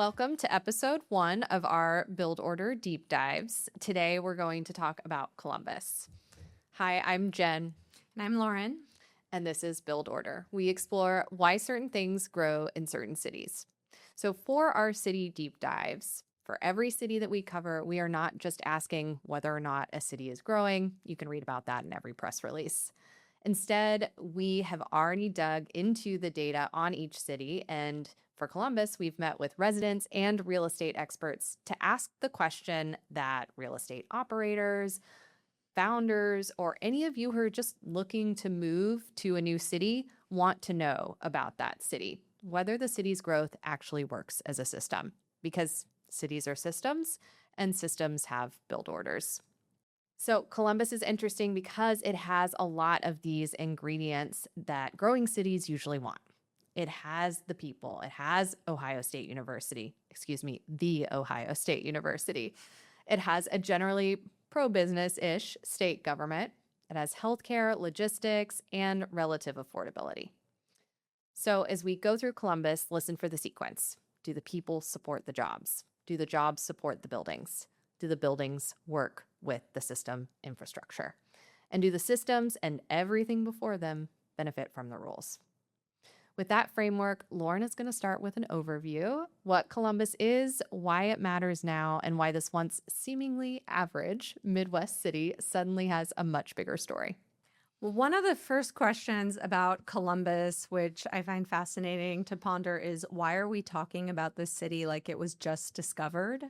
Welcome to episode 1 of our Build Order Deep Dives. Today we're going to talk about Columbus. Hi, I'm Jen. And I'm Lauren. And this is Build Order. We explore why certain things grow in certain cities. So for our city deep dives, for every city that we cover, we are not just asking whether or not a city is growing. You can read about that in every press release. Instead, we have already dug into the data on each city, and for Columbus, we've met with residents and real estate experts to ask the question that real estate operators, founders, or any of you who are just looking to move to a new city want to know about that city, whether the city's growth actually works as a system, because cities are systems and systems have build orders. So Columbus is interesting because it has a lot of these ingredients that growing cities usually want. It has the people. It has the Ohio State University. It has a generally pro-business-ish state government. It has healthcare, logistics, and relative affordability. So as we go through Columbus, listen for the sequence. Do the people support the jobs? Do the jobs support the buildings? Do the buildings work with the system infrastructure? And do the systems and everything before them benefit from the rules? With that framework, Lauren is going to start with an overview, what Columbus is, why it matters now, and why this once seemingly average Midwest city suddenly has a much bigger story. Well, one of the first questions about Columbus, which I find fascinating to ponder, is why are we talking about this city like it was just discovered?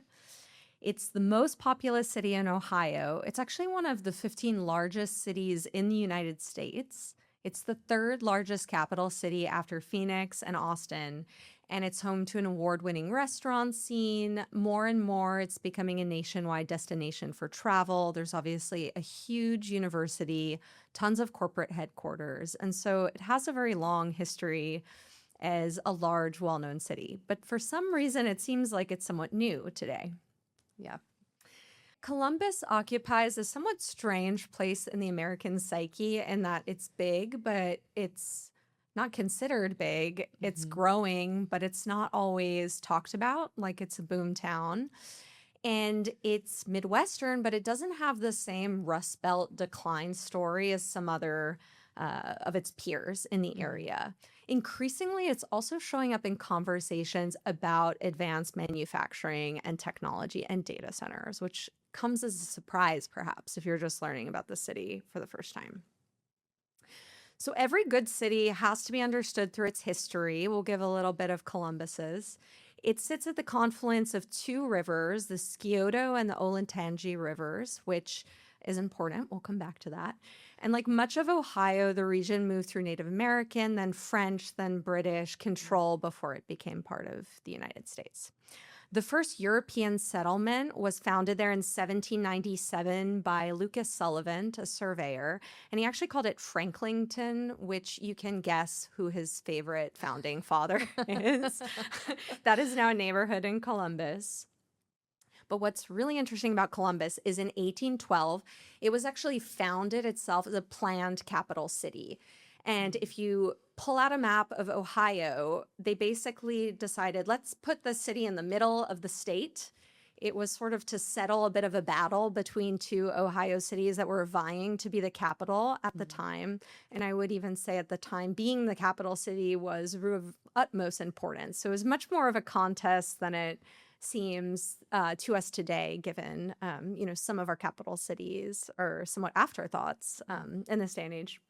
It's the most populous city in Ohio. It's actually one of the 15 largest cities in the United States. It's the third largest capital city after Phoenix and Austin, and it's home to an award-winning restaurant scene. More and more, it's becoming a nationwide destination for travel. There's obviously a huge university, tons of corporate headquarters, and so it has a very long history as a large, well-known city. But for some reason, it seems like it's somewhat new today. Yeah. Columbus occupies a somewhat strange place in the American psyche in that it's big, but it's not considered big. It's growing, but it's not always talked about like it's a boom town. And it's Midwestern, but it doesn't have the same Rust Belt decline story as some other of its peers in the area. Increasingly, it's also showing up in conversations about advanced manufacturing and technology and data centers, which comes as a surprise, perhaps, if you're just learning about the city for the first time. So every good city has to be understood through its history. We'll give a little bit of Columbus's. It sits at the confluence of two rivers, the Scioto and the Olentangy rivers, which is important. We'll come back to that. And like much of Ohio, the region moved through Native American, then French, then British control before it became part of the United States. The first European settlement was founded there in 1797 by Lucas Sullivan, a surveyor, and he actually called it Franklington, which you can guess who his favorite founding father is. That is now a neighborhood in Columbus. But what's really interesting about Columbus is in 1812, it was actually founded itself as a planned capital city. And if you pull out a map of Ohio, they basically decided, let's put the city in the middle of the state. It was sort of to settle a bit of a battle between two Ohio cities that were vying to be the capital at the time. And I would even say at the time, being the capital city was of utmost importance. So it was much more of a contest than it seems to us today, given some of our capital cities are somewhat afterthoughts in this day and age.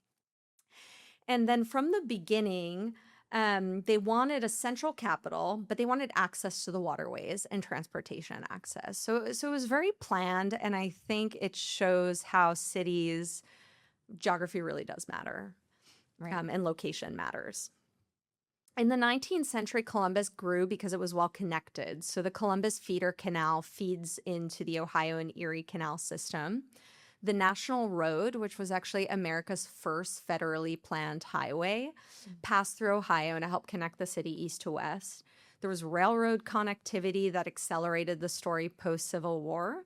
And then from the beginning, they wanted a central capital, but they wanted access to the waterways and transportation access. So it was very planned, and I think it shows how cities' geography really does matter, Right. And location matters. In the 19th century, Columbus grew because it was well connected. So the Columbus Feeder Canal feeds into the Ohio and Erie Canal system. The National Road, which was actually America's first federally planned highway, passed through Ohio and helped connect the city east to west. There was railroad connectivity that accelerated the story post-Civil War.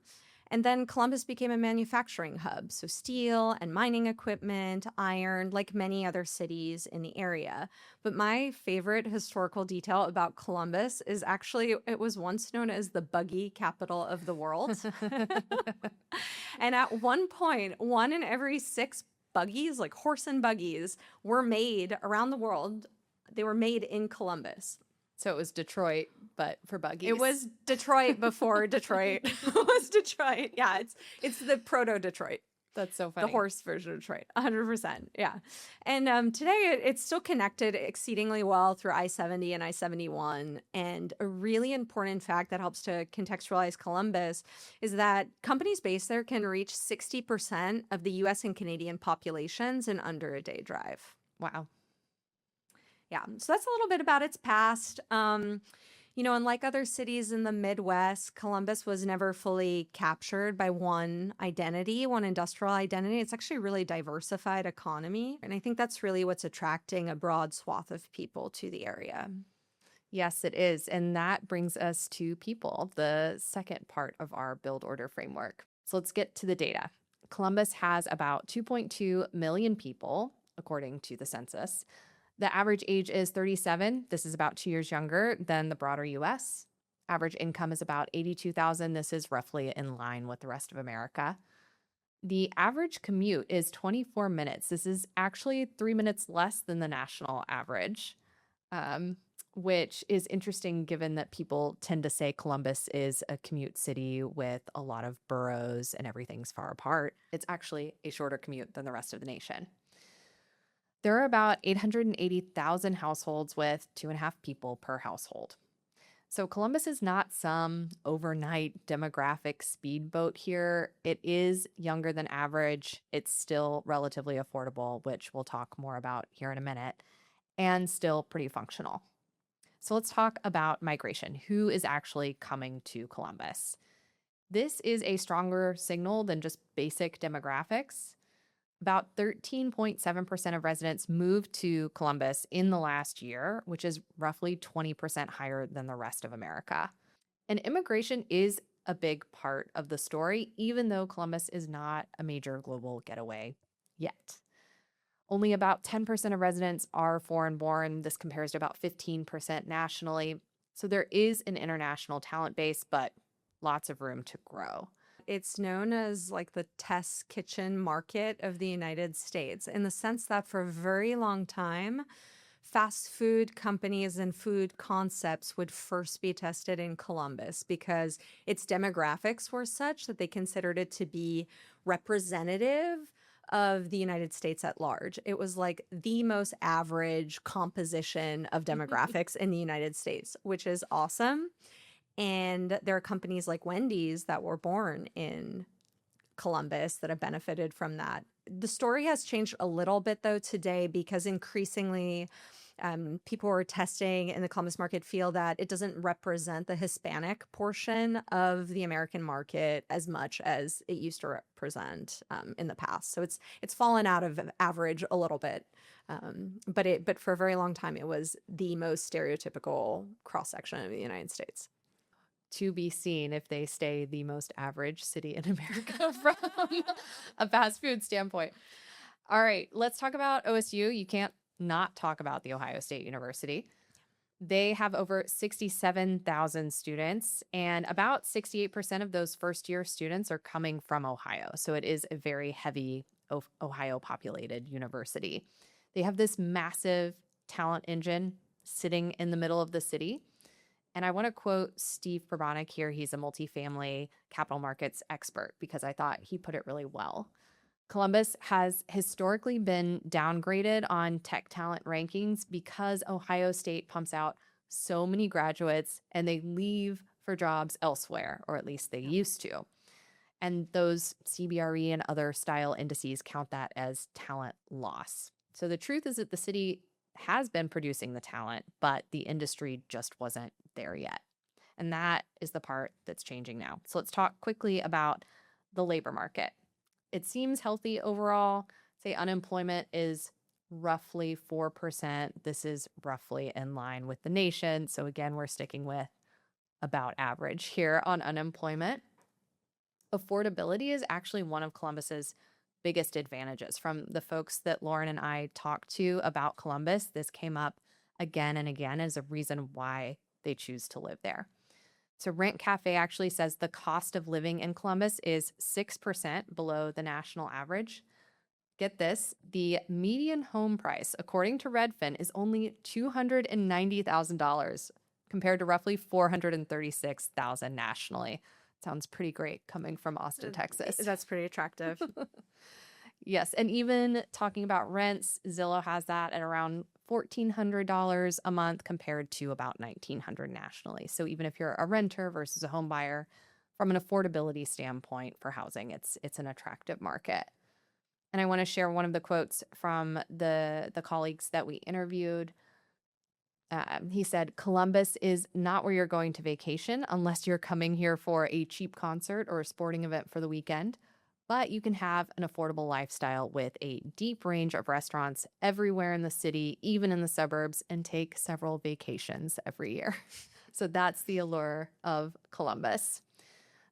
And then Columbus became a manufacturing hub, so steel and mining equipment, iron, like many other cities in the area. But my favorite historical detail about Columbus is actually it was once known as the buggy capital of the world. And at one point, one in every six buggies, like horse and buggies, were made around the world. They were made in Columbus. So it was Detroit, but for buggies. It was Detroit before Detroit was Detroit. Yeah, it's the proto Detroit. That's so funny. The horse version of Detroit, 100%. Yeah. And today it's still connected exceedingly well through I-70 and I-71. And a really important fact that helps to contextualize Columbus is that companies based there can reach 60% of the US and Canadian populations in under a day drive. Wow. Yeah, so that's a little bit about its past. Unlike other cities in the Midwest, Columbus was never fully captured by one identity, one industrial identity. It's actually a really diversified economy. And I think that's really what's attracting a broad swath of people to the area. Yes, it is. And that brings us to people, the second part of our build order framework. So let's get to the data. Columbus has about 2.2 million people, according to the census. The average age is 37. This is about 2 years younger than the broader US. Average income is about 82,000. This is roughly in line with the rest of America. The average commute is 24 minutes. This is actually 3 minutes less than the national average, which is interesting given that people tend to say Columbus is a commute city with a lot of boroughs and everything's far apart. It's actually a shorter commute than the rest of the nation. There are about 880,000 households with 2.5 people per household. So Columbus is not some overnight demographic speedboat here. It is younger than average. It's still relatively affordable, which we'll talk more about here in a minute, and still pretty functional. So let's talk about migration. Who is actually coming to Columbus? This is a stronger signal than just basic demographics. About 13.7% of residents moved to Columbus in the last year, which is roughly 20% higher than the rest of America. And immigration is a big part of the story, even though Columbus is not a major global getaway yet. Only about 10% of residents are foreign-born. This compares to about 15% nationally. So there is an international talent base, but lots of room to grow. It's known as like the test kitchen market of the United States in the sense that for a very long time, fast food companies and food concepts would first be tested in Columbus because its demographics were such that they considered it to be representative of the United States at large. It was like the most average composition of demographics in the United States, which is awesome. And there are companies like Wendy's that were born in Columbus that have benefited from that. The story has changed a little bit, though, today because increasingly people who are testing in the Columbus market feel that it doesn't represent the Hispanic portion of the American market as much as it used to represent in the past. So it's fallen out of average a little bit. But for a very long time, it was the most stereotypical cross-section of the United States. To be seen if they stay the most average city in America from a fast food standpoint. All right, let's talk about OSU. You can't not talk about the Ohio State University. They have over 67,000 students, and about 68% of those first-year students are coming from Ohio. So it is a very heavy Ohio-populated university. They have this massive talent engine sitting in the middle of the city. And I want to quote Steve Probonik here. He's a multifamily capital markets expert because I thought he put it really well. Columbus has historically been downgraded on tech talent rankings because Ohio State pumps out so many graduates and they leave for jobs elsewhere, or at least they used to. And those CBRE and other style indices count that as talent loss. So the truth is that the city has been producing the talent, but the industry just wasn't there yet. And that is the part that's changing now. So let's talk quickly about the labor market. It seems healthy overall. Say unemployment is roughly 4%. This is roughly in line with the nation. So again, we're sticking with about average here on unemployment. Affordability is actually one of Columbus's biggest advantages. From the folks that Lauren and I talked to about Columbus, this came up again and again as a reason why they choose to live there. So Rent Cafe actually says the cost of living in Columbus is 6% below the national average. Get this, the median home price, according to Redfin, is only $290,000 compared to roughly $436,000 nationally. Sounds pretty great coming from Austin, Texas. That's pretty attractive. Yes, and even talking about rents, Zillow has that at around $1,400 a month compared to about $1,900 nationally. So even if you're a renter versus a home buyer, from an affordability standpoint for housing, it's an attractive market. And I want to share one of the quotes from the colleagues that we interviewed. He said, Columbus is not where you're going to vacation unless you're coming here for a cheap concert or a sporting event for the weekend. But you can have an affordable lifestyle with a deep range of restaurants everywhere in the city, even in the suburbs, and take several vacations every year. So that's the allure of Columbus.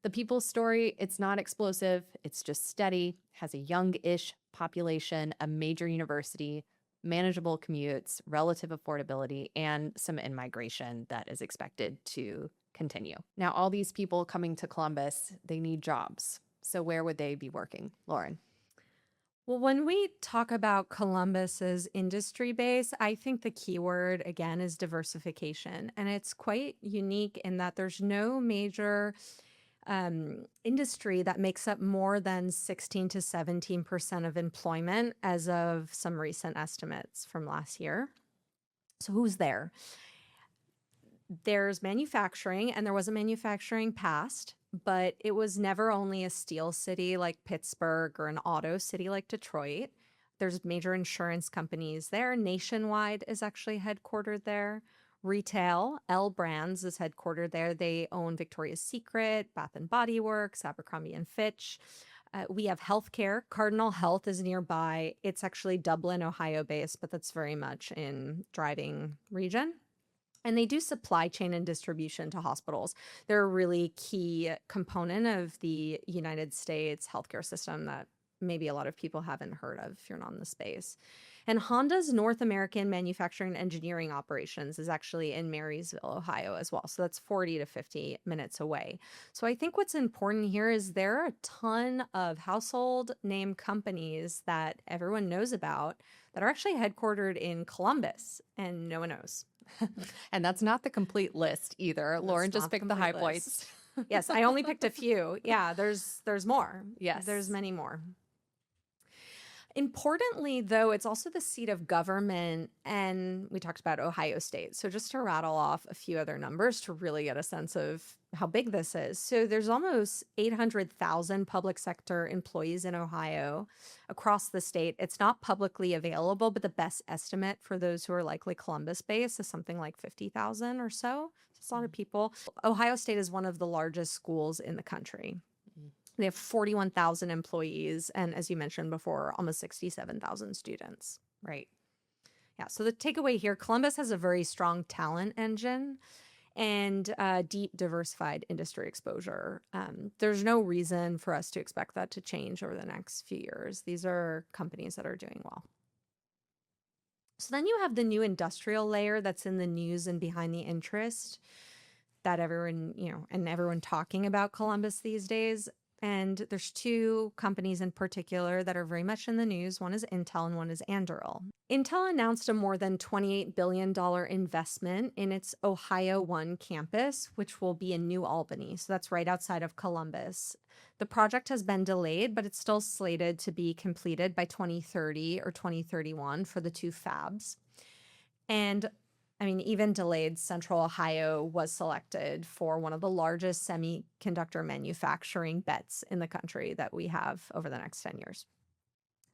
The people's story, it's not explosive, it's just steady, has a young-ish population, a major university, manageable commutes, relative affordability, and some in-migration that is expected to continue. Now, all these people coming to Columbus, they need jobs. So where would they be working, Lauren? Well, when we talk about Columbus's industry base, I think the key word again is diversification. And it's quite unique in that there's no major industry that makes up more than 16 to 17% of employment as of some recent estimates from last year. So who's there? There's manufacturing, and there was a manufacturing past, but it was never only a steel city like Pittsburgh or an auto city like Detroit. There's major insurance companies there. Nationwide is actually headquartered there. Retail, L Brands is headquartered there. They own Victoria's Secret, Bath and Body Works, Abercrombie and Fitch. We have healthcare. Cardinal Health is nearby. It's actually Dublin, Ohio based, but that's very much in driving region. And they do supply chain and distribution to hospitals. They're a really key component of the United States healthcare system that maybe a lot of people haven't heard of if you're not in the space. And Honda's North American manufacturing and engineering operations is actually in Marysville, Ohio as well. So that's 40 to 50 minutes away. So I think what's important here is there are a ton of household name companies that everyone knows about that are actually headquartered in Columbus, and no one knows. And that's not the complete list either. Lauren just picked the high points. Yes, I only picked a few. Yeah, there's more. Yes. There's many more. Importantly, though, it's also the seat of government, and we talked about Ohio State. So just to rattle off a few other numbers to really get a sense of how big this is. So there's almost 800,000 public sector employees in Ohio across the state. It's not publicly available, but the best estimate for those who are likely Columbus-based is something like 50,000 or so. It's a lot of people. Ohio State is one of the largest schools in the country. They have 41,000 employees, and as you mentioned before, almost 67,000 students. Right. Yeah, so the takeaway here, Columbus has a very strong talent engine and deep diversified industry exposure. There's no reason for us to expect that to change over the next few years. These are companies that are doing well. So then you have the new industrial layer that's in the news and behind the interest that everyone, and everyone talking about Columbus these days. And there's two companies in particular that are very much in the news. One is Intel and one is Anduril. Intel announced a more than $28 billion investment in its Ohio 1 campus, which will be in New Albany. So that's right outside of Columbus. The project has been delayed, but it's still slated to be completed by 2030 or 2031 for the two fabs. And even delayed, Central Ohio was selected for one of the largest semiconductor manufacturing bets in the country that we have over the next 10 years.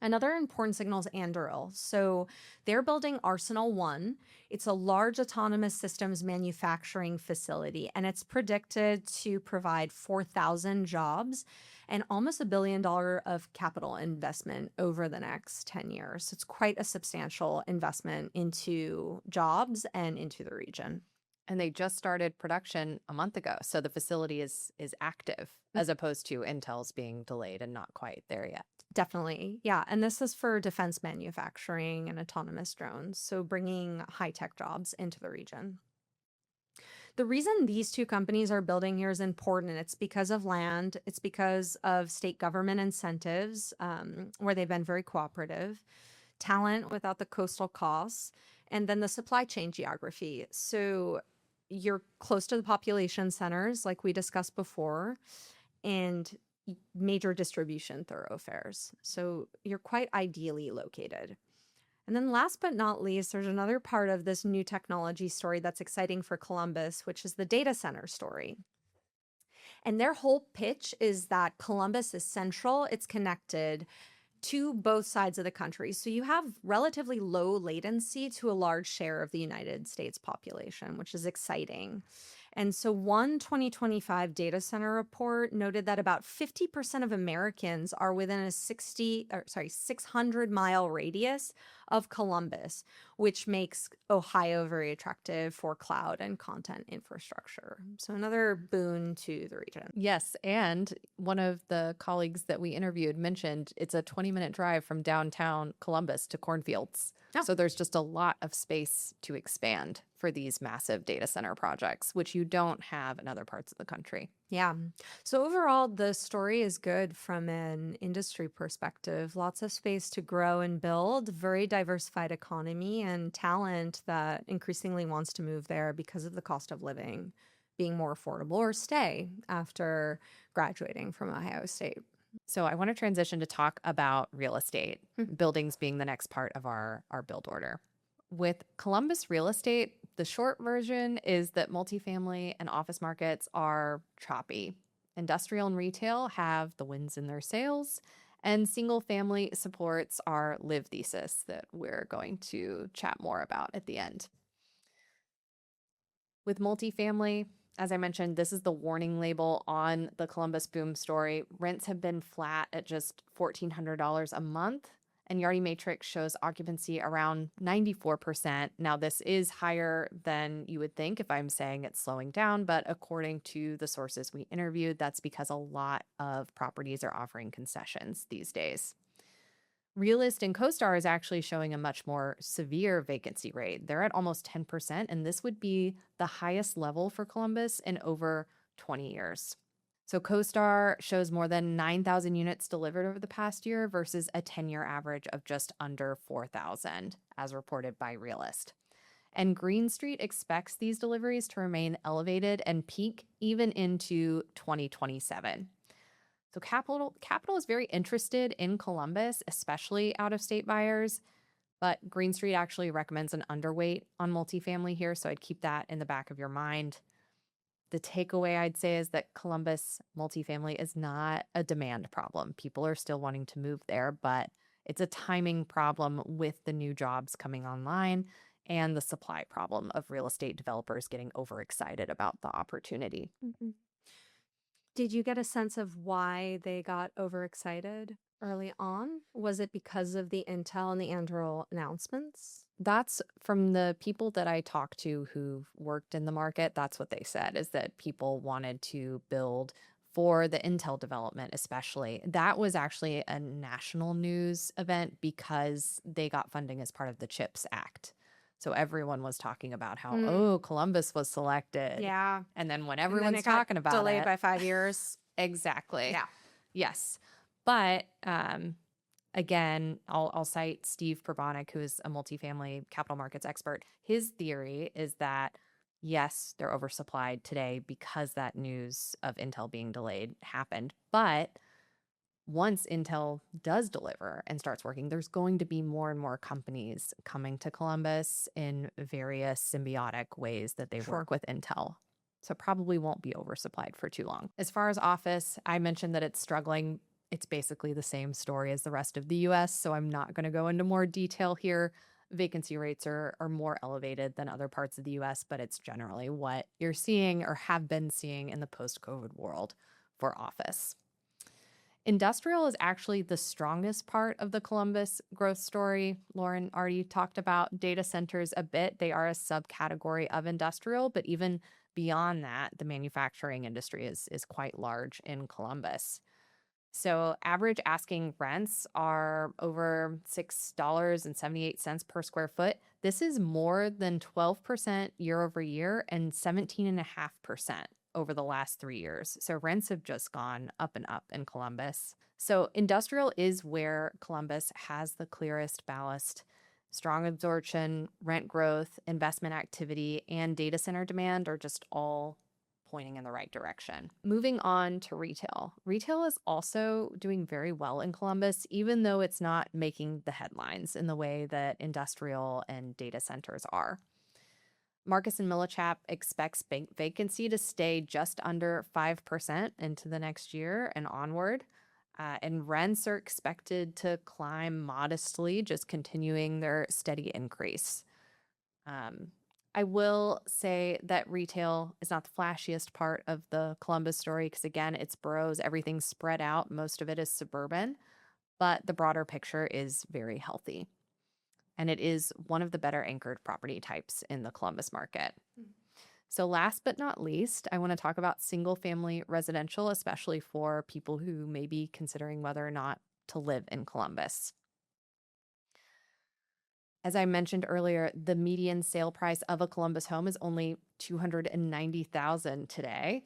Another important signal is Anduril. So they're building Arsenal 1. It's a large autonomous systems manufacturing facility, and it's predicted to provide 4,000 jobs and almost $1 billion of capital investment over the next 10 years. So it's quite a substantial investment into jobs and into the region. And they just started production a month ago. So the facility is active as opposed to Intel's being delayed and not quite there yet. Definitely. Yeah. And this is for defense manufacturing and autonomous drones. So bringing high tech jobs into the region. The reason these two companies are building here is important. It's because of land, it's because of state government incentives, where they've been very cooperative, talent without the coastal costs, and then the supply chain geography. So you're close to the population centers, like we discussed before, and major distribution thoroughfares. So you're quite ideally located. And then last but not least, there's another part of this new technology story that's exciting for Columbus, which is the data center story. And their whole pitch is that Columbus is central, it's connected to both sides of the country. So you have relatively low latency to a large share of the United States population, which is exciting. And so one 2025 data center report noted that about 50% of Americans are within a 600-mile radius of Columbus, which makes Ohio very attractive for cloud and content infrastructure. So another boon to the region. Yes. And one of the colleagues that we interviewed mentioned it's a 20-minute drive from downtown Columbus to cornfields. Oh. So there's just a lot of space to expand for these massive data center projects, which you don't have in other parts of the country. Yeah. So overall, the story is good from an industry perspective. Lots of space to grow and build, very diversified economy, and talent that increasingly wants to move there because of the cost of living being more affordable or stay after graduating from Ohio State. So I want to transition to talk about real estate, buildings being the next part of our build order. With Columbus real estate, the short version is that multifamily and office markets are choppy. Industrial and retail have the winds in their sails, and single family supports our live thesis that we're going to chat more about at the end. With multifamily, as I mentioned, this is the warning label on the Columbus boom story. Rents have been flat at just $1,400 a month, and Yardi Matrix shows occupancy around 94%. Now, this is higher than you would think if I'm saying it's slowing down, but according to the sources we interviewed, that's because a lot of properties are offering concessions these days. Realist and CoStar is actually showing a much more severe vacancy rate. They're at almost 10%, and this would be the highest level for Columbus in over 20 years. So CoStar shows more than 9,000 units delivered over the past year versus a 10-year average of just under 4,000, as reported by Realist. And Green Street expects these deliveries to remain elevated and peak even into 2027. So capital is very interested in Columbus, especially out-of-state buyers, but Green Street actually recommends an underweight on multifamily here, so I'd keep that in the back of your mind. The takeaway I'd say is that Columbus multifamily is not a demand problem. People are still wanting to move there, but it's a timing problem with the new jobs coming online and the supply problem of real estate developers getting overexcited about the opportunity. Mm-hmm. Did you get a sense of why they got overexcited early on? Was it because of the Intel and the Anduril announcements? That's from the people that I talked to who've worked in the market. That's what they said, is that people wanted to build for the Intel development, especially. That was actually a national news event because they got funding as part of the CHIPS Act. So everyone was talking about how, Columbus was selected. Yeah. And then when everyone's talking about delayed by 5 years. Exactly. Yeah. Yes. But again, I'll cite Steve Probonic, who is a multifamily capital markets expert. His theory is that, yes, they're oversupplied today because that news of Intel being delayed happened. But once Intel does deliver and starts working, there's going to be more and more companies coming to Columbus in various symbiotic ways that they work with Intel. So probably won't be oversupplied for too long. As far as office, I mentioned that it's struggling. It's basically the same story as the rest of the US, so I'm not going to go into more detail here. Vacancy rates are more elevated than other parts of the US, but it's generally what you're seeing or have been seeing in the post-COVID world for office. Industrial is actually the strongest part of the Columbus growth story. Lauren already talked about data centers a bit. They are a subcategory of industrial, but even beyond that, the manufacturing industry is quite large in Columbus. So average asking rents are over $6.78 per square foot. This is more than 12% year over year and 17.5% over the last 3 years. So rents have just gone up and up in Columbus. So industrial is where Columbus has the clearest ballast. Strong absorption, rent growth, investment activity, and data center demand are just all pointing in the right direction. Moving on to retail. Retail is also doing very well in Columbus, even though it's not making the headlines in the way that industrial and data centers are. Marcus and Millichap expects vacancy to stay just under 5% into the next year and onward. And rents are expected to climb modestly, just continuing their steady increase. I will say that retail is not the flashiest part of the Columbus story because, again, it's boroughs, everything's spread out. Most of it is suburban, but the broader picture is very healthy. And it is one of the better anchored property types in the Columbus market. So last but not least, I want to talk about single family residential, especially for people who may be considering whether or not to live in Columbus. As I mentioned earlier, the median sale price of a Columbus home is only $290,000 today.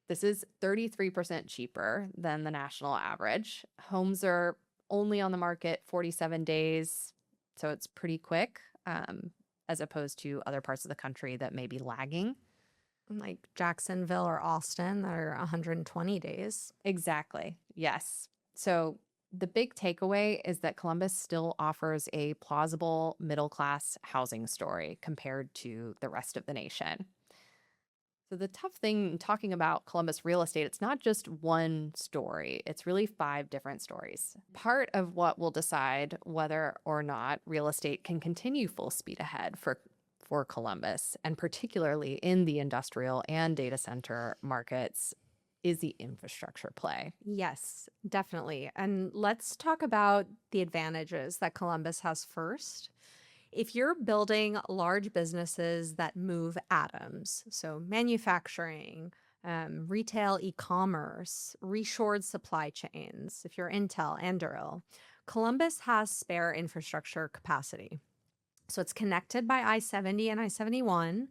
This is 33% cheaper than the national average. Homes are only on the market 47 days, so it's pretty quick, as opposed to other parts of the country that may be lagging. Like Jacksonville or Austin that are 120 days. Exactly. Yes. So the big takeaway is that Columbus still offers a plausible middle-class housing story compared to the rest of the nation. So the tough thing talking about Columbus real estate, it's not just one story. It's really 5 different stories. Part of what will decide whether or not real estate can continue full speed ahead for Columbus, and particularly in the industrial and data center markets, is the infrastructure play. Yes, definitely. And let's talk about the advantages that Columbus has first. If you're building large businesses that move atoms, so manufacturing, retail, e-commerce, reshored supply chains, if you're Intel, Anduril, Columbus has spare infrastructure capacity. So it's connected by I-70 and I-71,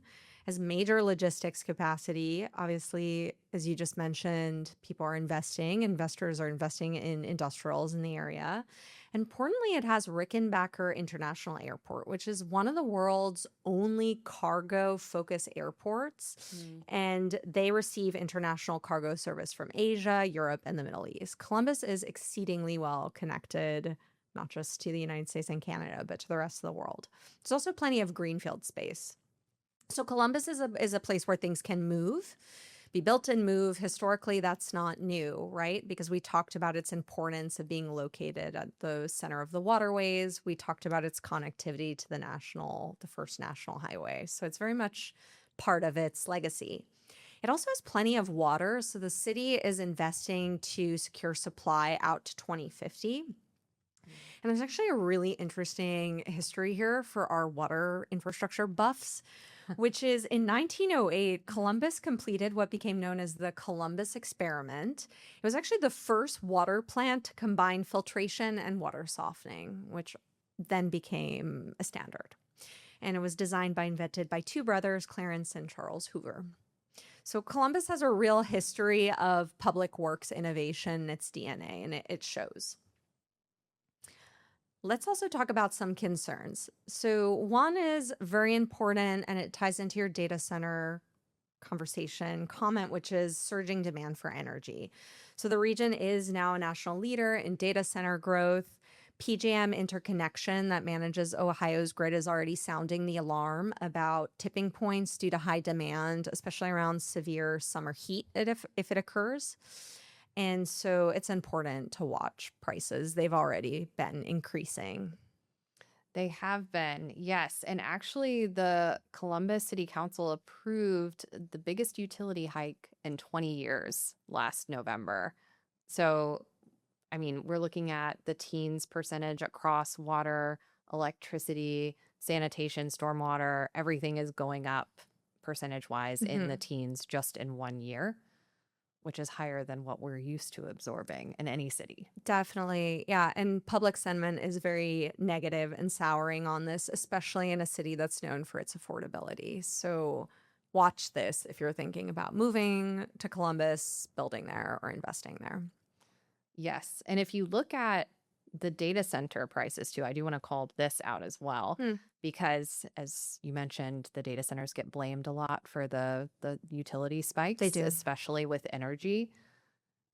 has major logistics capacity. Obviously, as you just mentioned, investors are investing in industrials in the area. Importantly, it has Rickenbacker International Airport, which is one of the world's only cargo-focused airports. And they receive international cargo service from Asia, Europe, and the Middle East. Columbus is exceedingly well connected, not just to the United States and Canada, but to the rest of the world. There's also plenty of greenfield space. So Columbus is a place where things can be built and move. Historically, that's not new, right? Because we talked about its importance of being located at the center of the waterways. We talked about its connectivity to the first national highway. So it's very much part of its legacy. It also has plenty of water. So the city is investing to secure supply out to 2050. And there's actually a really interesting history here for our water infrastructure buffs, which is in 1908, Columbus completed what became known as the Columbus experiment. It was actually the first water plant to combine filtration and water softening, which then became a standard. And it was designed by invented by 2 brothers, Clarence and Charles Hoover. So Columbus has a real history of public works innovation in its DNA, and it shows. Let's also talk about some concerns. So one is very important, and it ties into your data center comment, which is surging demand for energy. So the region is now a national leader in data center growth. PJM interconnection that manages Ohio's grid is already sounding the alarm about tipping points due to high demand, especially around severe summer heat if it occurs. And so it's important to watch prices. They've already been increasing. They have been, yes. And actually, the Columbus City Council approved the biggest utility hike in 20 years last November. So I mean, we're looking at the teens percentage across water, electricity, sanitation, stormwater. Everything is going up percentage wise in the teens just in 1 year, which is higher than what we're used to absorbing in any city. Definitely. Yeah. And public sentiment is very negative and souring on this, especially in a city that's known for its affordability. So watch this if you're thinking about moving to Columbus, building there, or investing there. Yes. And if you look at the data center prices too, I do want to call this out as well, because as you mentioned, the data centers get blamed a lot for the utility spikes, They do. especially with energy.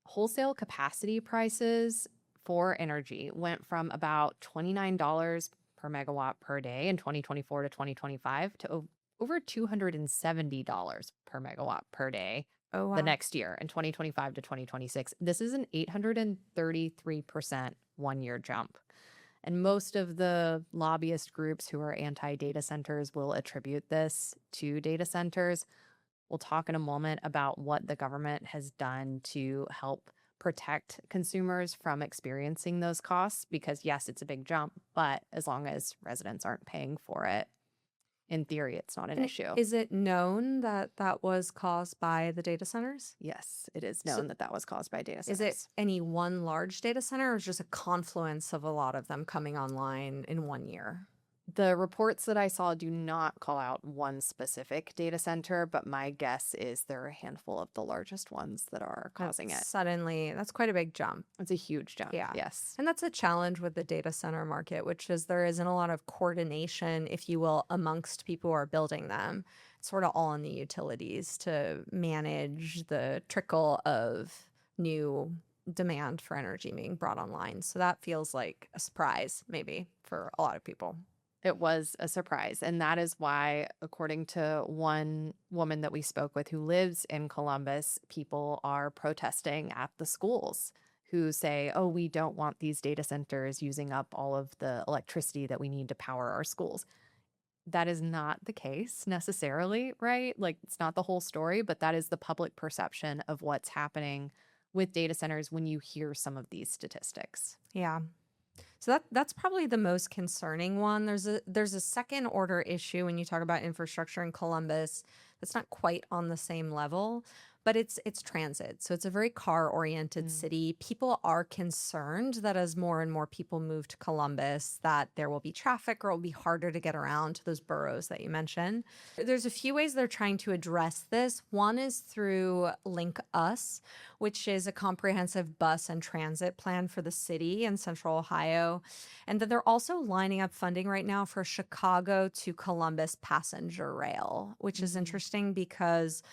Wholesale capacity prices for energy went from about $29 per megawatt per day in 2024 to 2025 to over $270 per megawatt per day Oh, the wow. next year in 2025 to 2026. This is an 833% 1 year jump. And most of the lobbyist groups who are anti-data centers will attribute this to data centers. We'll talk in a moment about what the government has done to help protect consumers from experiencing those costs, because yes, it's a big jump, but as long as residents aren't paying for it, in theory, it's not an And issue. is it known that that was caused by the data centers? Yes, it is known that that was caused by data Is centers. it any one large data center or is it just a confluence of a lot of them coming online in 1 year? The reports that I saw do not call out one specific data center, but my guess is there are a handful of the largest ones that are causing it. Suddenly, that's quite a big jump. It's a huge jump. Yeah. Yes. And that's a challenge with the data center market, which is there isn't a lot of coordination, if you will, amongst people who are building them. It's sort of all on the utilities to manage the trickle of new demand for energy being brought online. So that feels like a surprise, maybe, for a lot of people. It was a surprise. And that is why, according to one woman that we spoke with who lives in Columbus, people are protesting at the schools who say, oh, we don't want these data centers using up all of the electricity that we need to power our schools. That is not the case necessarily, right? Like, it's not the whole story, but that is the public perception of what's happening with data centers when you hear some of these statistics. Yeah. So that's probably the most concerning one. There's a second order issue when you talk about infrastructure in Columbus that's not quite on the same level, but it's transit. So it's a very car-oriented city. People are concerned that as more and more people move to Columbus, that there will be traffic or it will be harder to get around to those boroughs that you mentioned. There's a few ways they're trying to address this. One is through Link Us, which is a comprehensive bus and transit plan for the city in Central Ohio. And then they're also lining up funding right now for Chicago to Columbus passenger rail, which is interesting because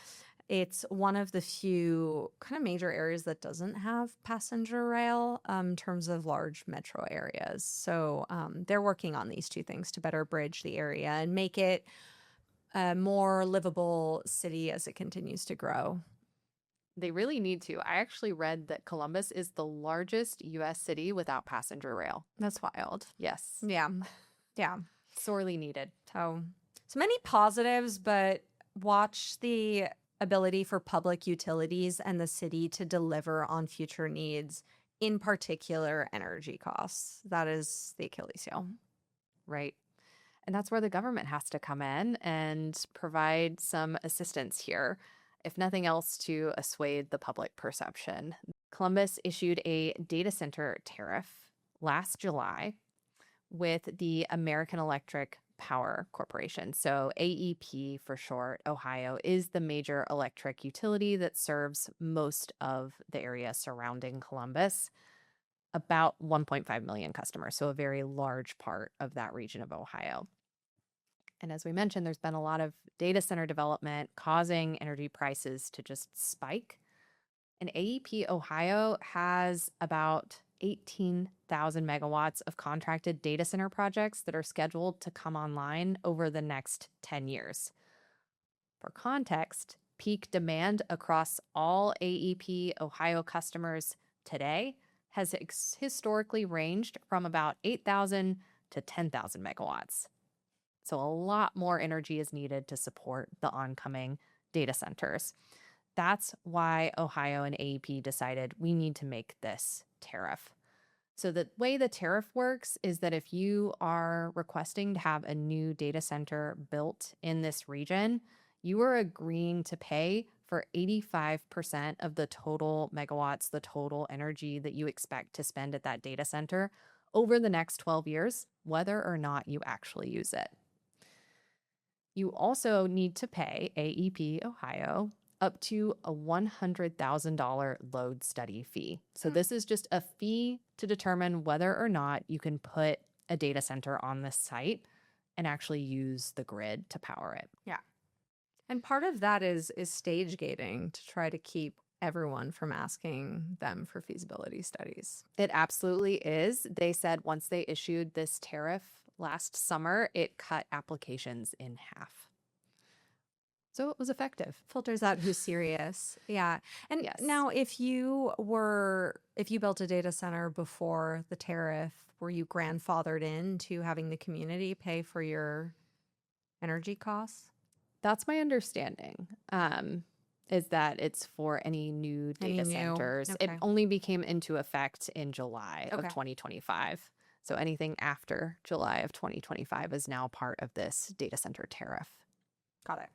it's one of the few kind of major areas that doesn't have passenger rail in terms of large metro areas. So they're working on these two things to better bridge the area and make it a more livable city as it continues to grow. They really need to. I actually read that Columbus is the largest U.S. city without passenger rail. That's wild. Yes. Yeah. Yeah. Sorely needed. So many positives, but watch the ability for public utilities and the city to deliver on future needs, in particular energy costs. That is the Achilles heel. Right. And that's where the government has to come in and provide some assistance here, if nothing else, to assuage the public perception. Columbus issued a data center tariff last July with the American Electric Power Corporation. So AEP for short, Ohio, is the major electric utility that serves most of the area surrounding Columbus, about 1.5 million customers, so a very large part of that region of Ohio. And as we mentioned, there's been a lot of data center development causing energy prices to just spike. And AEP Ohio has about 18,000 megawatts of contracted data center projects that are scheduled to come online over the next 10 years. For context, peak demand across all AEP Ohio customers today has historically ranged from about 8,000 to 10,000 megawatts. So a lot more energy is needed to support the oncoming data centers. That's why Ohio and AEP decided we need to make this tariff So the way the tariff works is that if you are requesting to have a new data center built in this region, you are agreeing to pay for 85% of the total megawatts, the total energy that you expect to spend at that data center over the next 12 years, whether or not you actually use it. You also need to pay AEP Ohio up to a $100,000 load study fee. So this is just a fee to determine whether or not you can put a data center on this site and actually use the grid to power it. Yeah. And part of that is stage gating to try to keep everyone from asking them for feasibility studies. It absolutely is. They said once they issued this tariff last summer, it cut applications in half. So it was effective. Filters out who's serious. Yeah. And Yes. now if you built a data center before the tariff, were you grandfathered into having the community pay for your energy costs? That's my understanding, is that it's for any new data centers. It Okay. only became into effect in July of Okay. 2025. So anything after July of 2025 is now part of this data center tariff. Got it.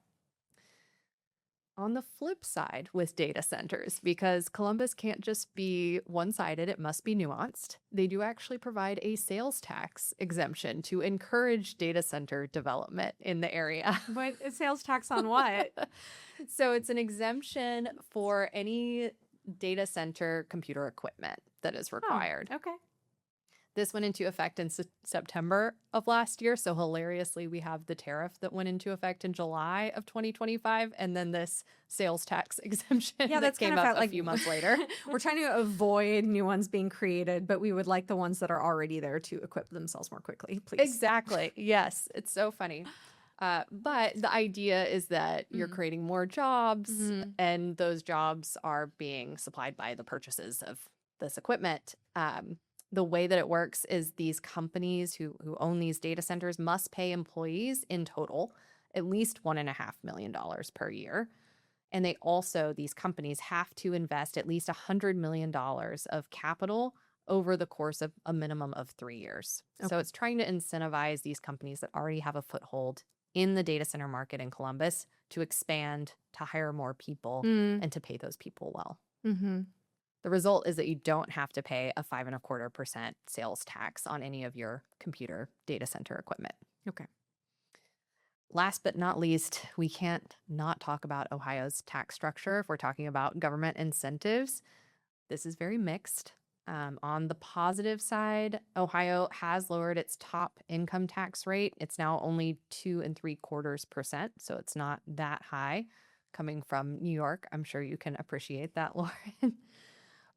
On the flip side with data centers, because Columbus can't just be one-sided, it must be nuanced. They do actually provide a sales tax exemption to encourage data center development in the area. But a sales tax on what? So it's an exemption for any data center computer equipment that is required. Oh, okay. This went into effect in September of last year. So hilariously, we have the tariff that went into effect in July of 2025, and then this sales tax exemption that came up a few months later. We're trying to avoid new ones being created, but we would like the ones that are already there to equip themselves more quickly, please. Exactly. Yes. It's so funny. But the idea is that you're creating more jobs, and those jobs are being supplied by the purchases of this equipment. The way that it works is these companies who own these data centers must pay employees in total at least $1.5 million per year. And these companies have to invest at least $100 million of capital over the course of a minimum of 3 years. Okay. So it's trying to incentivize these companies that already have a foothold in the data center market in Columbus to expand, to hire more people, and to pay those people well. Mm-hmm. The result is that you don't have to pay a 5.25% sales tax on any of your computer data center equipment. Okay. Last but not least, we can't not talk about Ohio's tax structure if we're talking about government incentives. This is very mixed. On the positive side, Ohio has lowered its top income tax rate. It's now only 2.75%, so it's not that high. Coming from New York, I'm sure you can appreciate that, Lauren.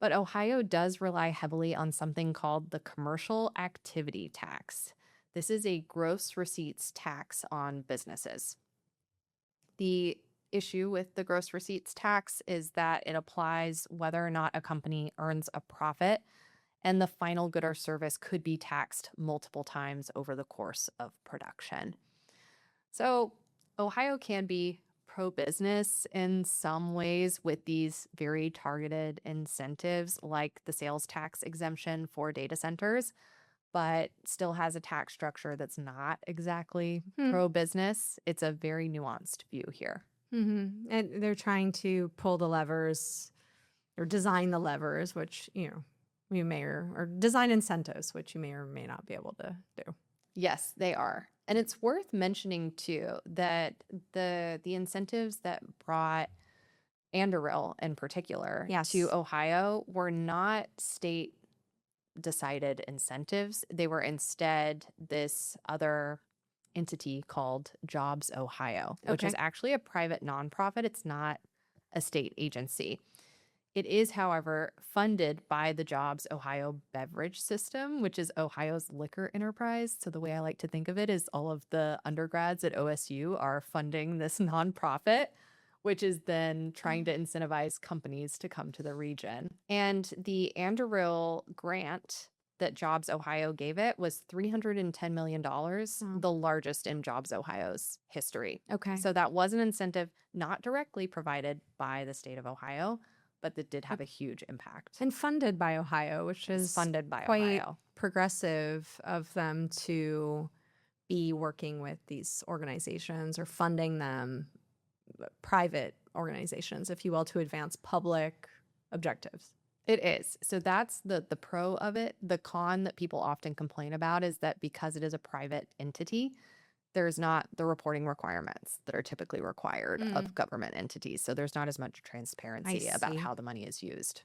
But Ohio does rely heavily on something called the commercial activity tax. This is a gross receipts tax on businesses. The issue with the gross receipts tax is that it applies whether or not a company earns a profit, and the final good or service could be taxed multiple times over the course of production. So Ohio can be pro-business in some ways with these very targeted incentives like the sales tax exemption for data centers, but still has a tax structure that's not exactly pro-business. It's a very nuanced view here. Mm-hmm. And they're trying to pull the levers or design the levers, which, we may or design incentives, which you may or may not be able to do. Yes, they are. And it's worth mentioning, too, that the incentives that brought Anduril in particular to Ohio were not state-decided incentives. They were instead this other entity called JobsOhio, which is actually a private nonprofit. It's not a state agency. It is, however, funded by the JobsOhio beverage system, which is Ohio's liquor enterprise. So the way I like to think of it is all of the undergrads at OSU are funding this nonprofit, which is then trying to incentivize companies to come to the region. And the Anduril grant that JobsOhio gave it was $310 million, the largest in JobsOhio's history. Okay. So that was an incentive not directly provided by the state of Ohio, but it did have a huge impact. And funded by Ohio, which It's is funded by quite Ohio. progressive of them to be working with these organizations or funding them, private organizations, if you will, to advance public objectives. It is. So that's the pro of it. The con that people often complain about is that because it is a private entity, there's not the reporting requirements that are typically required of government entities. So there's not as much transparency about see. how the money is used.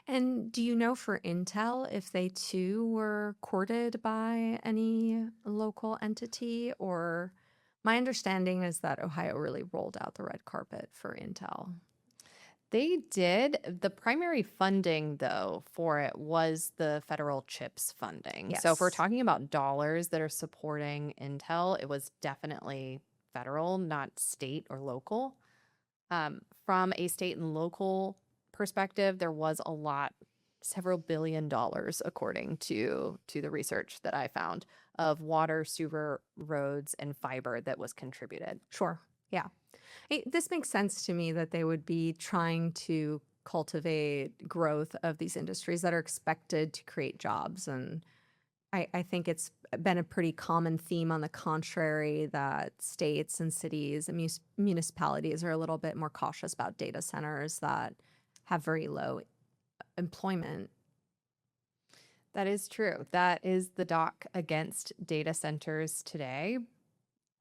And do you know for Intel if they too were courted by any local entity? Or my understanding is that Ohio really rolled out the red carpet for Intel. They did. The primary funding, though, for it was the federal CHIPS funding. So if we're Yes. talking about dollars that are supporting Intel, it was definitely federal, not state or local. From a state and local perspective, there was a lot, several $billion, according to the research that I found, of water, sewer, roads, and fiber that was contributed. Sure. Yeah. This makes sense to me that they would be trying to cultivate growth of these industries that are expected to create jobs. And I think it's been a pretty common theme on the contrary that states and cities and municipalities are a little bit more cautious about data centers that have very low employment. That is true. That is the doc against data centers today.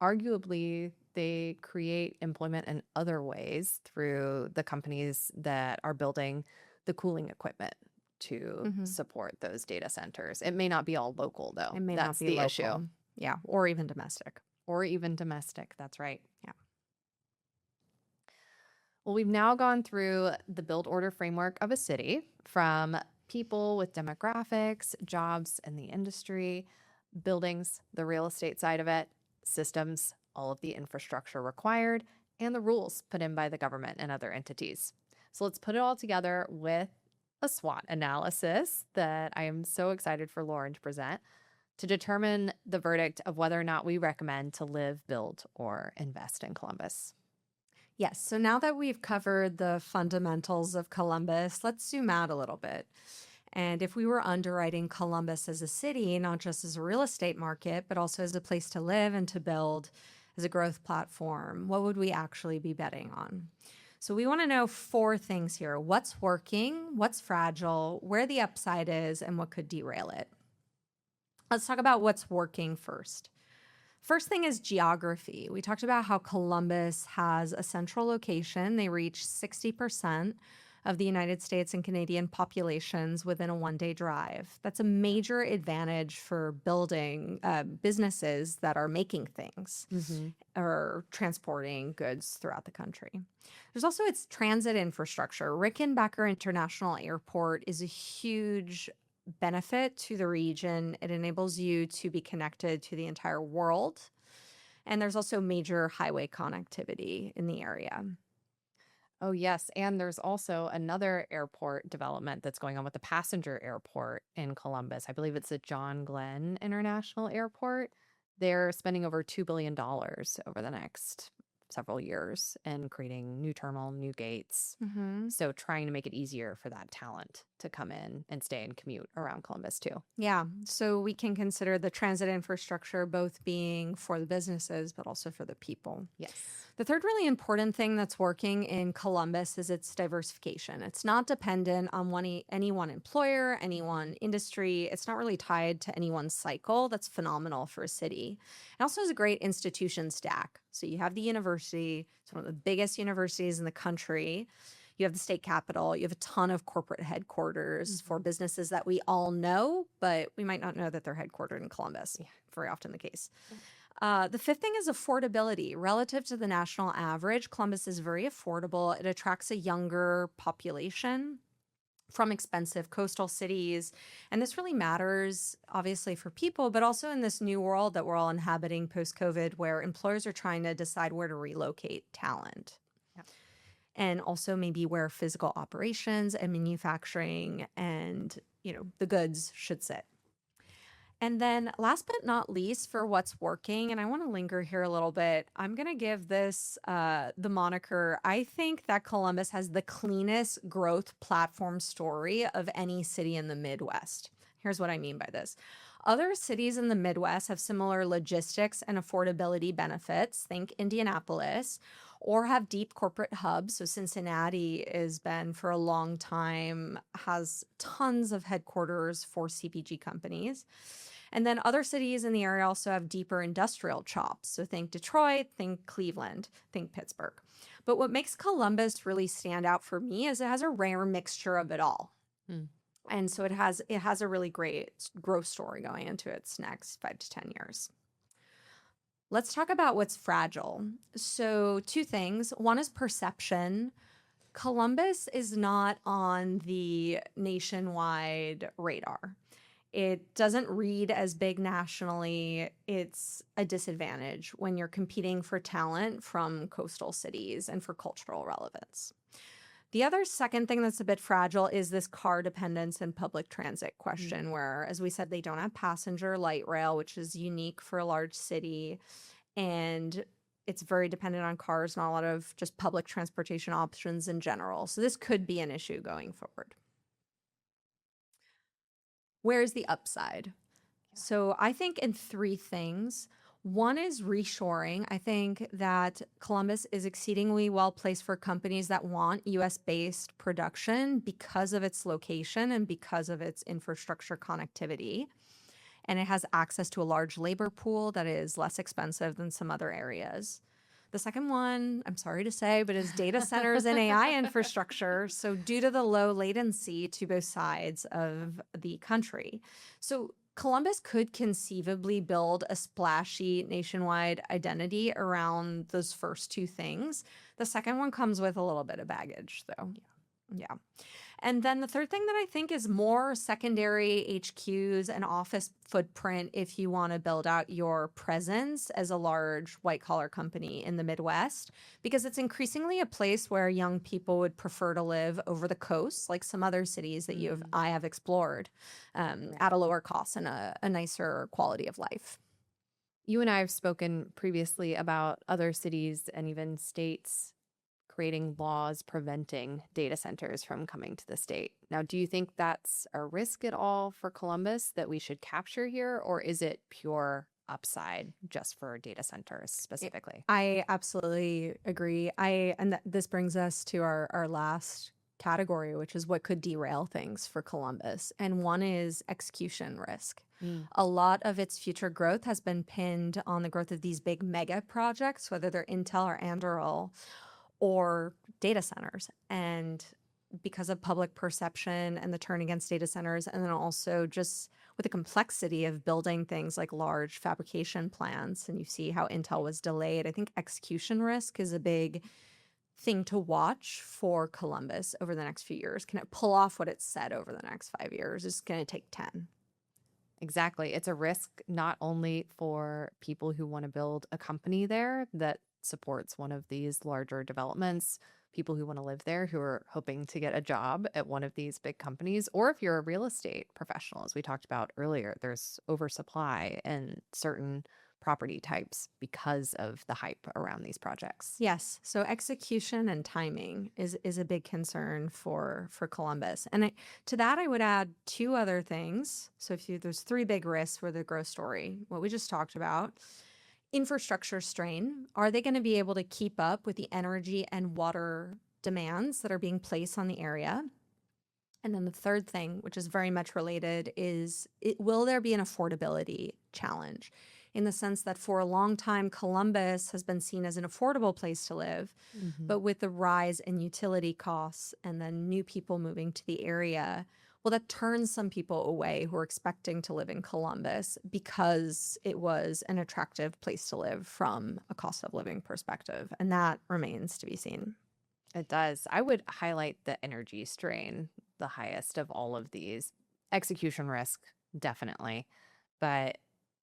Arguably, they create employment in other ways through the companies that are building the cooling equipment to support those data centers. It may not be all local, though. It may That's not be the local. issue. Yeah, or even domestic. Or even domestic. That's right. Yeah. Well, we've now gone through the build order framework of a city, from people with demographics, jobs in the industry, buildings, the real estate side of it, systems, all of the infrastructure required, and the rules put in by the government and other entities. So let's put it all together with a SWOT analysis that I am so excited for Lauren to present to determine the verdict of whether or not we recommend to live, build, or invest in Columbus. Yes. So now that we've covered the fundamentals of Columbus, let's zoom out a little bit. And if we were underwriting Columbus as a city, not just as a real estate market, but also as a place to live and to build, as a growth platform, what would we actually be betting on? So we want to know 4 things here: what's working, what's fragile, where the upside is, and what could derail it. Let's talk about what's working first. First thing is geography. We talked about how Columbus has a central location. They reach 60% of the United States and Canadian populations within a 1-day drive. That's a major advantage for building businesses that are making things or transporting goods throughout the country. There's also its transit infrastructure. Rickenbacker International Airport is a huge benefit to the region. It enables you to be connected to the entire world. And there's also major highway connectivity in the area. Oh, yes. And there's also another airport development that's going on with the passenger airport in Columbus. I believe it's the John Glenn International Airport. They're spending over $2 billion over the next several years and creating new terminal, new gates. So trying to make it easier for that talent to come in and stay and commute around Columbus too. Yeah. So we can consider the transit infrastructure both being for the businesses, but also for the people. Yes. The third really important thing that's working in Columbus is its diversification. It's not dependent on any one employer, any one industry. It's not really tied to any one cycle. That's phenomenal for a city. It also has a great institution stack. So you have the university. It's one of the biggest universities in the country. You have the state capitol. You have a ton of corporate headquarters for businesses that we all know, but we might not know that they're headquartered in Columbus. Yeah. Very often the case. The fifth thing is affordability. Relative to the national average, Columbus is very affordable. It attracts a younger population from expensive coastal cities. And this really matters, obviously, for people, but also in this new world that we're all inhabiting post-COVID, where employers are trying to decide where to relocate talent. Yeah. And also maybe where physical operations and manufacturing and, the goods should sit. And then last but not least for what's working, and I want to linger here a little bit, I'm going to give this the moniker. I think that Columbus has the cleanest growth platform story of any city in the Midwest. Here's what I mean by this. Other cities in the Midwest have similar logistics and affordability benefits, think Indianapolis, or have deep corporate hubs. So Cincinnati has been for a long time, has tons of headquarters for CPG companies. And then other cities in the area also have deeper industrial chops. So think Detroit, think Cleveland, think Pittsburgh. But what makes Columbus really stand out for me is it has a rare mixture of it all. Hmm. And so it has a really great growth story going into its next 5 to 10 years. Let's talk about what's fragile. So two things. One is perception. Columbus is not on the nationwide radar. It doesn't read as big nationally. It's a disadvantage when you're competing for talent from coastal cities and for cultural relevance. The other second thing that's a bit fragile is this car dependence and public transit question, where, as we said, they don't have passenger light rail, which is unique for a large city. And it's very dependent on cars, not a lot of just public transportation options in general. So this could be an issue going forward. Where's the upside? So I think in three things. One is reshoring. I think that Columbus is exceedingly well placed for companies that want US based production because of its location and because of its infrastructure connectivity. And it has access to a large labor pool that is less expensive than some other areas. The second one, I'm sorry to say, but is data centers and AI infrastructure. So due to the low latency to both sides of the country. So Columbus could conceivably build a splashy nationwide identity around those first two things. The second one comes with a little bit of baggage, though. Yeah. And then the third thing that I think is more secondary HQs and office footprint if you want to build out your presence as a large white collar company in the Midwest, because it's increasingly a place where young people would prefer to live over the coast, like some other cities that I have explored at a lower cost and a nicer quality of life. You and I have spoken previously about other cities and even states creating laws preventing data centers from coming to the state. Now, do you think that's a risk at all for Columbus that we should capture here, or is it pure upside just for data centers specifically? I absolutely agree. This brings us to our last category, which is what could derail things for Columbus. And one is execution risk. A lot of its future growth has been pinned on the growth of these big mega projects, whether they're Intel or Anduril, or data centers. And because of public perception and the turn against data centers, and then also just with the complexity of building things like large fabrication plants, and you see how Intel was delayed, I think execution risk is a big thing to watch for Columbus over the next few years. Can it pull off what it said over the next 5 years? It's going to take 10. Exactly. It's a risk not only for people who want to build a company there that supports one of these larger developments, people who want to live there who are hoping to get a job at one of these big companies, or if you're a real estate professional, as we talked about earlier, there's oversupply in certain property types because of the hype around these projects. Yes. So execution and timing is a big concern for Columbus. And to that, I would add two other things. So there's three big risks for the growth story, what we just talked about. Infrastructure strain. Are they going to be able to keep up with the energy and water demands that are being placed on the area? And then the third thing, which is very much related, is will there be an affordability challenge? In the sense that for a long time, Columbus has been seen as an affordable place to live. But with the rise in utility costs and then new people moving to the area, well, that turns some people away who are expecting to live in Columbus because it was an attractive place to live from a cost of living perspective. And that remains to be seen. It does. I would highlight the energy strain, the highest of all of these. Execution risk, definitely. But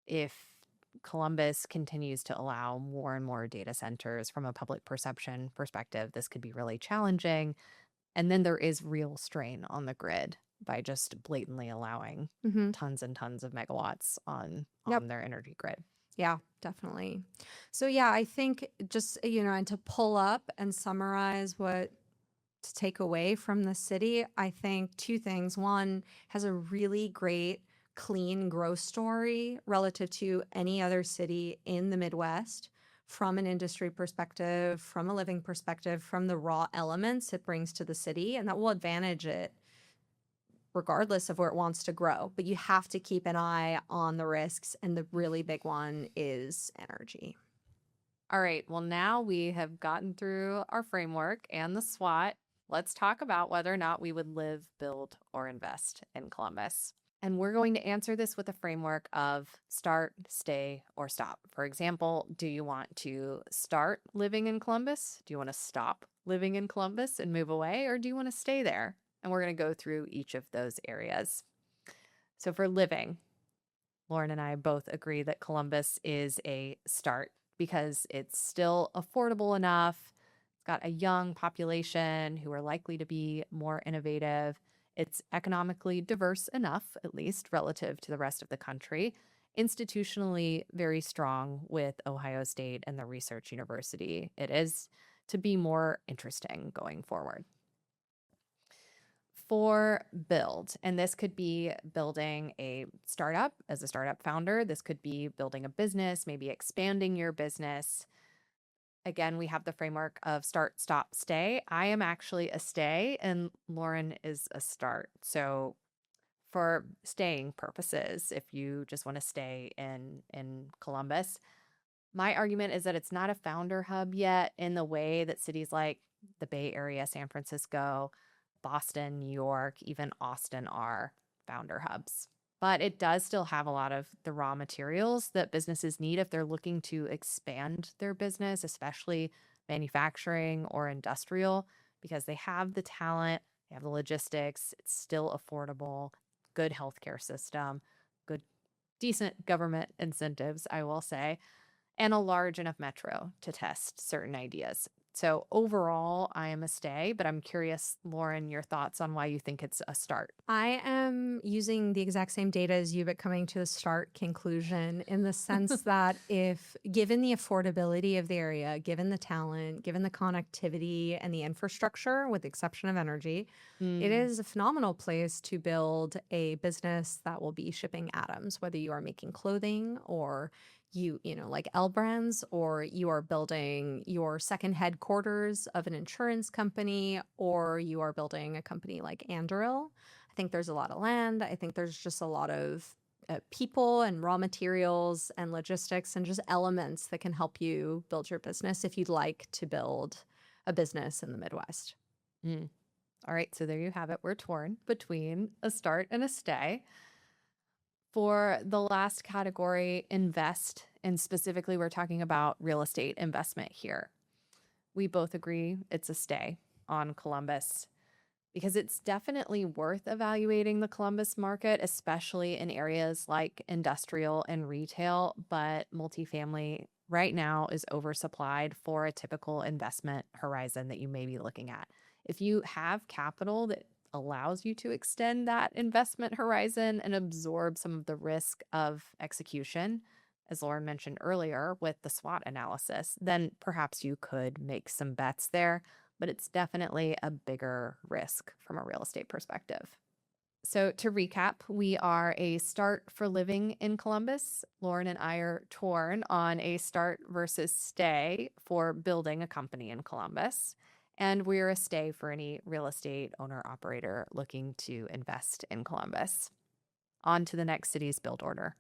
if Columbus continues to allow more and more data centers from a public perception perspective, this could be really challenging. And then there is real strain on the grid by just blatantly allowing Mm-hmm. tons and tons of megawatts on Yep. their energy grid. Yeah, definitely. So yeah, I think just, and to pull up and summarize what to take away from the city, I think two things. One, has a really great clean growth story relative to any other city in the Midwest from an industry perspective, from a living perspective, from the raw elements it brings to the city, and that will advantage it regardless of where it wants to grow. But you have to keep an eye on the risks, and the really big one is energy. All right, well, now we have gotten through our framework and the SWOT. Let's talk about whether or not we would live, build, or invest in Columbus. And we're going to answer this with a framework of start, stay, or stop. For example, do you want to start living in Columbus? Do you want to stop living in Columbus and move away? Or do you want to stay there? And we're going to go through each of those areas. So for living, Lauren and I both agree that Columbus is a start because it's still affordable enough. It's got a young population who are likely to be more innovative. It's economically diverse enough, at least relative to the rest of the country. Institutionally very strong with Ohio State and the Research University. It is to be more interesting going forward. For build, and this could be building a startup as a startup founder. This could be building a business, maybe expanding your business. Again, we have the framework of start, stop, stay. I am actually a stay, and Lauren is a start. So for staying purposes, if you just want to stay in Columbus, my argument is that it's not a founder hub yet in the way that cities like the Bay Area, San Francisco, Boston, New York, even Austin are founder hubs. But it does still have a lot of the raw materials that businesses need if they're looking to expand their business, especially manufacturing or industrial, because they have the talent, they have the logistics, it's still affordable, good healthcare system, good, decent government incentives, I will say, and a large enough metro to test certain ideas. So overall, I am a stay, but I'm curious, Lauren, your thoughts on why you think it's a start. I am using the exact same data as you, but coming to a start conclusion in the sense that if given the affordability of the area, given the talent, given the connectivity and the infrastructure, with the exception of energy, it is a phenomenal place to build a business that will be shipping atoms, whether you are making clothing or like L brands, or you are building your second headquarters of an insurance company, or you are building a company like Anduril. I think there's a lot of land. I think there's just a lot of people and raw materials and logistics and just elements that can help you build your business if you'd like to build a business in the Midwest. All right, so there you have it. We're torn between a start and a stay. For the last category, invest, and specifically we're talking about real estate investment here. We both agree it's a stay on Columbus because it's definitely worth evaluating the Columbus market, especially in areas like industrial and retail, but multifamily right now is oversupplied for a typical investment horizon that you may be looking at. If you have capital that allows you to extend that investment horizon and absorb some of the risk of execution, as Lauren mentioned earlier with the SWOT analysis, then perhaps you could make some bets there, but it's definitely a bigger risk from a real estate perspective. So to recap, we are a start for living in Columbus. Lauren and I are torn on a start versus stay for building a company in Columbus. And we're a stay for any real estate owner operator looking to invest in Columbus. On to the next city's build order.